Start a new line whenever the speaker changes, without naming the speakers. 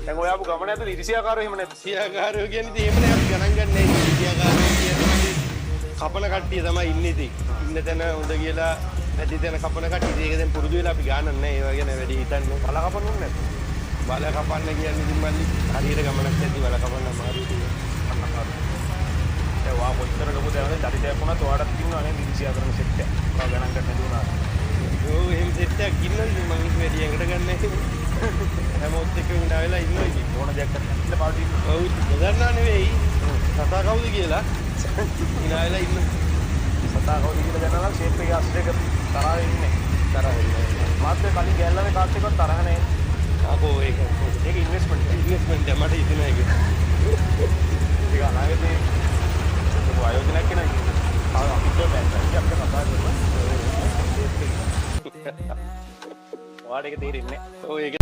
දැන් ඔය ආපු ගමන ඇතුළේ ඉරිසියාකාරයෝ එහෙම නැද්ද?
ඉරිසියාකාරයෝ කියන්නේ එහෙම නෑ අපි ගණන් ගන්නෑ ඉරිසියාකාරයෝ කියන්නේ කපන කට්ටිය තමයි ඉන්නේ ඉතින්. ඉන්න තැන හොඳ කියලා වැඩි තැන කපන කට්ටිය ඒක දැන් පුරුදු වෙලා අපි ගානක් නෑ ඒවා ගැන වැඩි හිතන්නේ.
බල කපන්නේ නැද්ද?
බල කපන්න කියන්නේ ඉතින් මල්ලි හරියට ගමනක් නැති බල කපන්න අමාරුයි.
ඒ වා කොච්චර ලොකු දැනද චරිතයක් වුණත් ඔයාලට තියෙනවා නේද ඉරිසියා කරන සෙට් එක. ඔයා ගණන් ගන්න නැති වුණා.
ඔව් එහෙම සෙට් එකක් ඉන්නවා ඉතින් මම ඒක වැඩි එකට ගන්න නැහැ. හැමෝත් එක්ක ඉඳලා වෙලා ඉන්නවා ඉතින්.
ඕන දෙයක් කරන්න පාටි.
ඔව් නොදන්නා නෙවෙයි. සතා කවුද කියලා ඉඳලා වෙලා ඉන්න.
සතා කවුද කියලා දැනනවා නම් ෂේප් එකේ අස්රේක තරහ වෙන්නේ. තරහ වෙන්නේ. මාත් කලින් ගෑල්ලානේ කාට් එකක් තරහ නැහැ.
ආපෝ ඒක
ඉන්වෙස්ට්මන්ට් එක.
ඉන්වෙස්ට්මන්ට් එක මට හිතෙන එක.
ඒක අනාගතේ ඒක ආයෝජනයක් කරන එක. අපිට බෑන්ඩ් එකක් අපිට කතා කරනවා. ඔයාලට ඒක තේරෙන්නේ නැහැ.
ඔව් ඒක